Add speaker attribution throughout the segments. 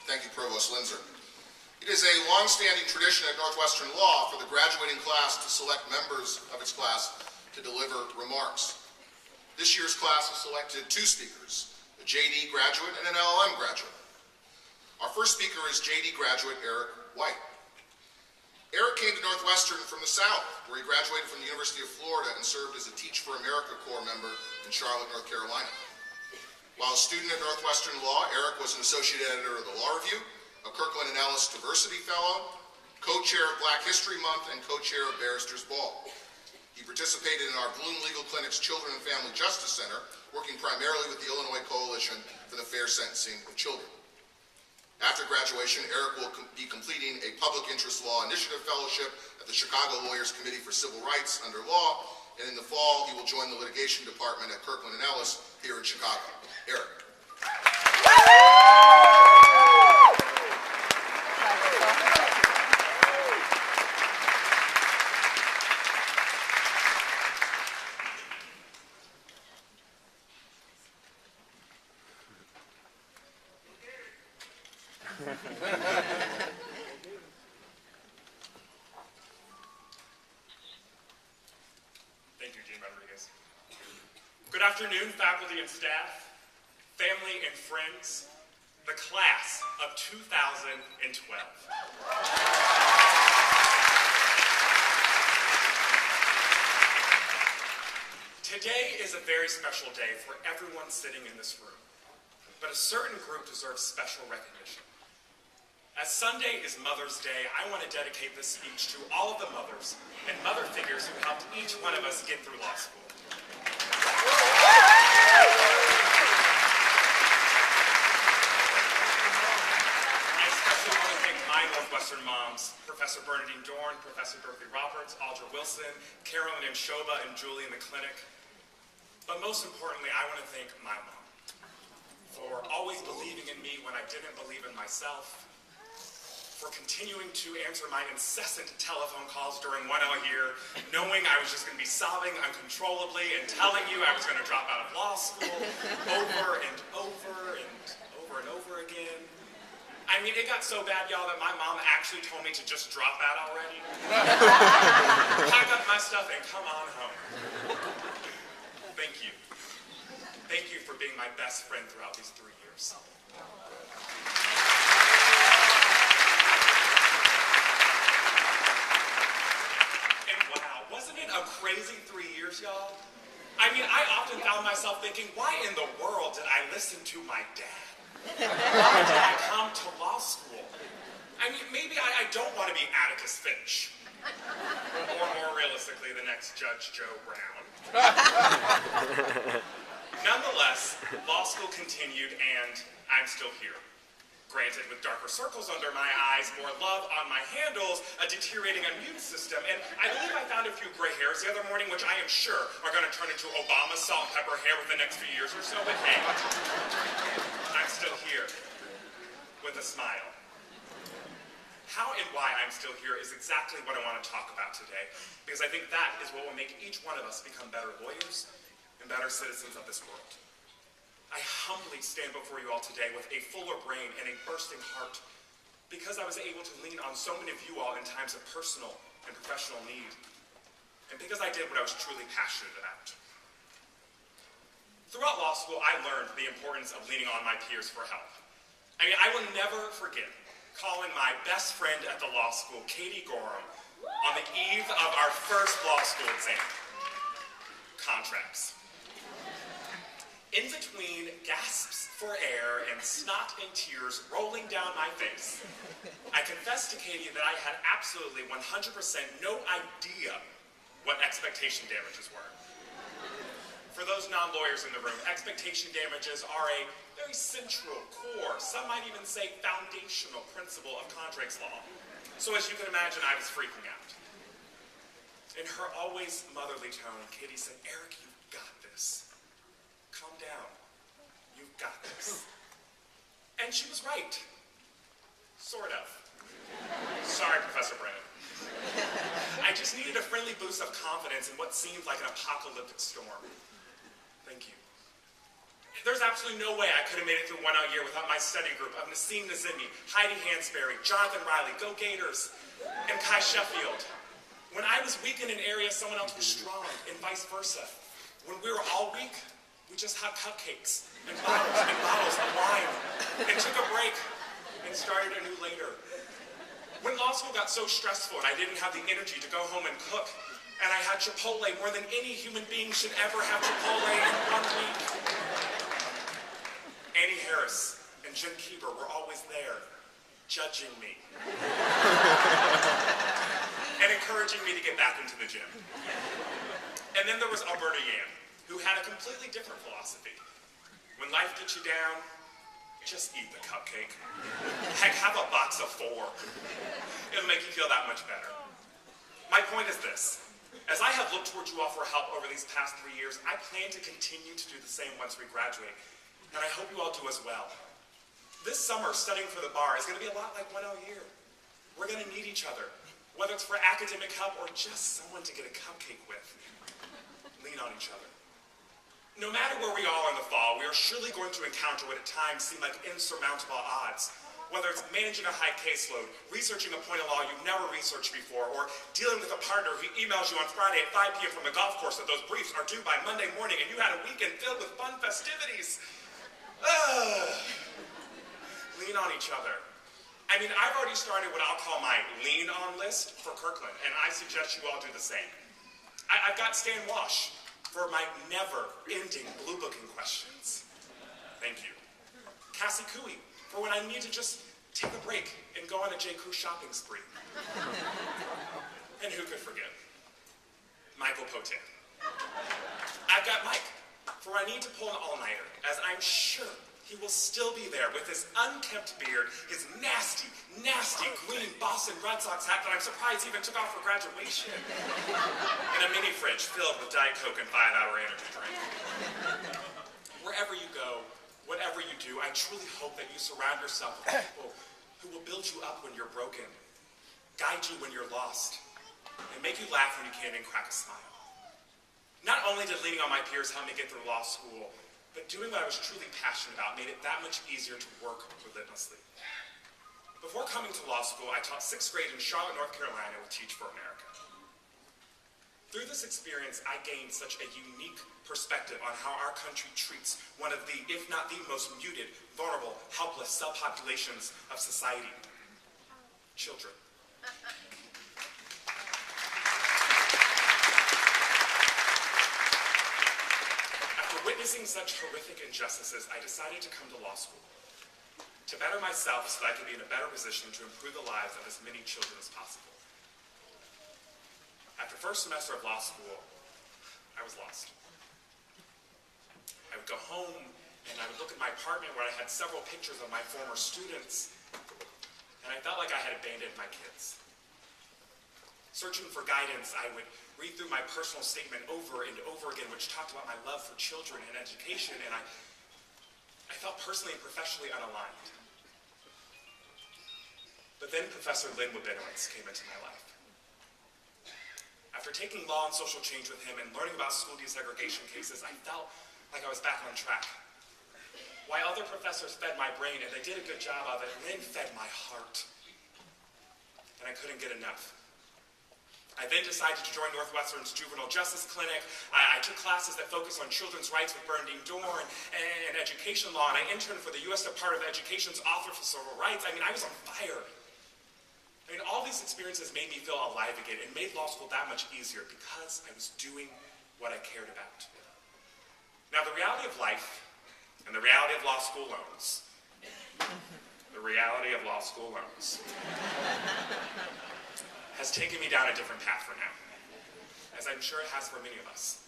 Speaker 1: Thank you, Provost Linzer. It is a long-standing tradition at Northwestern Law for the graduating class to select members of its class to deliver remarks. This year's class has selected two speakers, a JD graduate and an LLM graduate. Our first speaker is JD graduate Eric White. Eric came to Northwestern from the South, where he graduated from the University of Florida and served as a Teach for America Corps member in Charlotte, North Carolina. While a student at Northwestern Law, Eric was an associate editor of the Law Review, a Kirkland & Ellis Diversity Fellow, co-chair of Black History Month, and co-chair of Barristers Ball. He participated in our Bloom Legal Clinic's Children and Family Justice Center, working primarily with the Illinois Coalition for the Fair Sentencing of Children. After graduation, Eric will be completing a Public Interest Law Initiative Fellowship at the Chicago Lawyers Committee for Civil Rights under law, and in the fall, he will join the litigation department at Kirkland & Ellis here in Chicago. Eric.
Speaker 2: Thank you, Dean Rodriguez. Good afternoon, faculty and staff, family and friends, the class of 2012. Today is a very special day for everyone sitting in this room, but a certain group deserves special recognition. As Sunday is Mother's Day, I want to dedicate this speech to all of the mothers and mother figures who helped each one of us get through law school. I especially want to thank my Northwestern moms, Professor Bernadine Dorn, Professor Dorothy Roberts, Audra Wilson, Carolyn and Shoba, and Julie in the clinic. But most importantly, I want to thank my mom for always believing in me when I didn't believe in myself, for continuing to answer my incessant telephone calls during 1L here, knowing I was just going to be sobbing uncontrollably and telling you I was going to drop out of law school over and over and over and over again. I mean, it got so bad, y'all, that my mom actually told me to just drop out already. Pack up my stuff and come on home. Thank you. Thank you for being my best friend throughout these 3 years. Wasn't it a crazy 3 years, y'all? I mean, I often found myself thinking, why in the world did I listen to my dad? Why did I come to law school? I mean, maybe I don't want to be Atticus Finch. Or more realistically, the next Judge Joe Brown. Nonetheless, law school continued and I'm still here. Granted, with darker circles under my eyes, more love on my handles, a deteriorating immune system, and I believe I found a few gray hairs the other morning, which I am sure are going to turn into Obama's salt and pepper hair within the next few years or so, but hey, I'm still here, with a smile. How and why I'm still here is exactly what I want to talk about today, because I think that is what will make each one of us become better lawyers and better citizens of this world. I humbly stand before you all today with a fuller brain and a bursting heart because I was able to lean on so many of you all in times of personal and professional need, and because I did what I was truly passionate about. Throughout law school, I learned the importance of leaning on my peers for help. I mean, I will never forget calling my best friend at the law school, Katie Gorham, on the eve of our first law school exam. Contracts. In between gasps for air and snot and tears rolling down my face, I confessed to Katie that I had absolutely 100% no idea what expectation damages were. For those non-lawyers in the room, expectation damages are a very central, core, some might even say foundational principle of contracts law. So as you can imagine, I was freaking out. In her always motherly tone, Katie said, "Eric, you've got this. Calm down. You've got this." And she was right. Sort of. Sorry, Professor Brennan. I just needed a friendly boost of confidence in what seemed like an apocalyptic storm. Thank you. There's absolutely no way I could have made it through 1 out year without my study group of Nassim Nazimi, Heidi Hansberry, Jonathan Riley, Go Gators, and Kai Sheffield. When I was weak in an area, someone else was strong, and vice versa. When we were all weak, we just had cupcakes and bottles of wine, and took a break and started anew later. When law school got so stressful and I didn't have the energy to go home and cook, and I had Chipotle more than any human being should ever have Chipotle in 1 week. Annie Harris and Jim Keeber were always there, judging me. And encouraging me to get back into the gym. And then there was Alberta Yan, who had a completely different philosophy. When life gets you down, just eat the cupcake. Heck, have a box of 4. It'll make you feel that much better. My point is this. As I have looked towards you all for help over these past 3 years, I plan to continue to do the same once we graduate. And I hope you all do as well. This summer, studying for the bar is going to be a lot like 1 out year. We're going to need each other, whether it's for academic help or just someone to get a cupcake with. Lean on each other. No matter where we are in the fall, we are surely going to encounter what at times seem like insurmountable odds. Whether it's managing a high caseload, researching a point of law you've never researched before, or dealing with a partner who emails you on Friday at 5 p.m. from the golf course that those briefs are due by Monday morning and you had a weekend filled with fun festivities. Lean on each other. I mean, I've already started what I'll call my lean on list for Kirkland, and I suggest you all do the same. I've got Stan Walsh for my never-ending blue booking questions. Thank you. Cassie Cooey for when I need to just take a break and go on a J. Crew shopping spree. And who could forget? Michael Potin. I've got Mike for when I need to pull an all-nighter, as I'm sure he will still be there with his unkempt beard, his nasty, nasty green Boston Red Sox hat that I'm surprised he even took off for graduation, and a mini fridge filled with Diet Coke and 5-hour energy drink. Wherever you go, whatever you do, I truly hope that you surround yourself with people who will build you up when you're broken, guide you when you're lost, and make you laugh when you can't even crack a smile. Not only did leaning on my peers help me get through law school, but doing what I was truly passionate about made it that much easier to work relentlessly. Before coming to law school, I taught 6th grade in Charlotte, North Carolina with Teach for America. Through this experience, I gained such a unique perspective on how our country treats one of the, if not the most muted, vulnerable, helpless subpopulations of society: children. Witnessing such horrific injustices, I decided to come to law school, to better myself so that I could be in a better position to improve the lives of as many children as possible. After first semester of law school, I was lost. I would go home and I would look at my apartment where I had several pictures of my former students, and I felt like I had abandoned my kids. Searching for guidance, I would read through my personal statement over and over again, which talked about my love for children and education, and I felt personally and professionally unaligned. But then Professor Lynn Wabinowitz came into my life. After taking law and social change with him and learning about school desegregation cases, I felt like I was back on track. While other professors fed my brain, and they did a good job of it, Lynn fed my heart. And I couldn't get enough. I then decided to join Northwestern's Juvenile Justice Clinic. I took classes that focused on children's rights with Bernadine Dorn and education law, and I interned for the U.S. Department of Education's Office for Civil Rights. I mean, I was on fire. I mean, all these experiences made me feel alive again and made law school that much easier because I was doing what I cared about. Now, the reality of life and the reality of law school loans, has taken me down a different path for now, as I'm sure it has for many of us.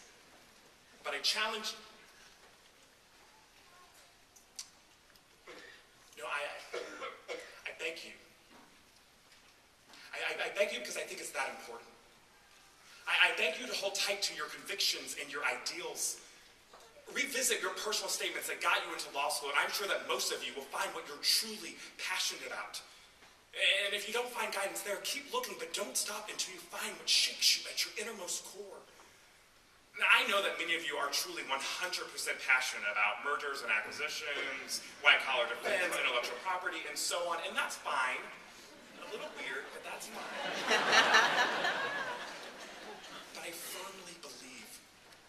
Speaker 2: But I challenge, I beg you. I beg you because I think it's that important. I beg you to hold tight to your convictions and your ideals. Revisit your personal statements that got you into law school, and I'm sure that most of you will find what you're truly passionate about. And if you don't find guidance there, keep looking, but don't stop until you find what shakes you at your innermost core. Now, I know that many of you are truly 100% passionate about mergers and acquisitions, white-collar defense, intellectual property, and so on, and that's fine. A little weird, but that's fine. But I firmly believe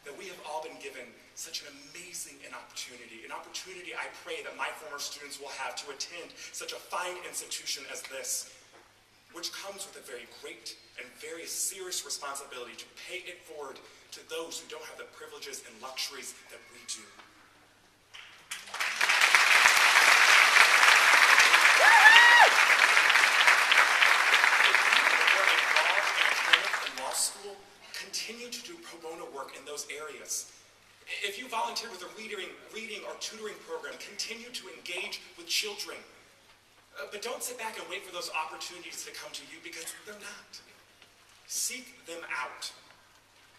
Speaker 2: that we have all been given such an amazing an opportunity I pray that my former students will have to attend such a fine institution as this, which comes with a very great and very serious responsibility to pay it forward to those who don't have the privileges and luxuries that we do. School, continue to do pro bono work in those areas. If you volunteer with a reading or tutoring program, continue to engage with children. But don't sit back and wait for those opportunities to come to you, because they're not. Seek them out.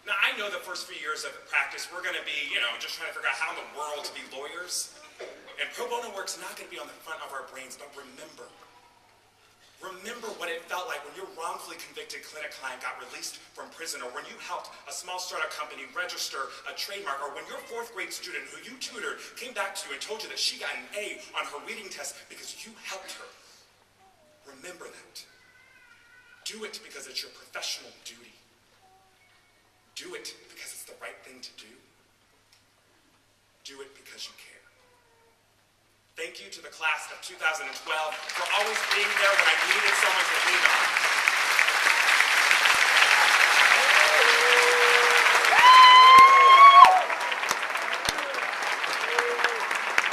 Speaker 2: Now, I know the first few years of practice, we're going to be, just trying to figure out how in the world to be lawyers. And pro bono work's not going to be on the front of our brains, but remember what it felt like when your wrongfully convicted clinic client got released from prison, or when you helped a small startup company register a trademark, or when your fourth grade student who you tutored came back to you and told you that she got an A on her reading test because you helped her. Remember that. Do it because it's your professional duty. Do it because it's the right thing to do. Do it because you care. Thank you to the class of 2012 for always being there when I needed someone to lean on.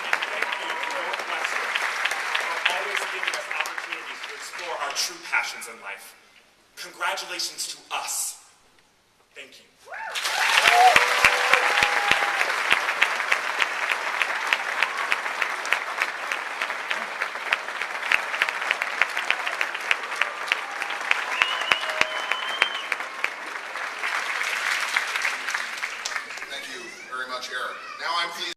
Speaker 2: And thank you to Northwestern for always giving us opportunities to explore our true passions in life. Congratulations to us. Thank you.
Speaker 1: Thank you very much, Eric. Now I'm pleased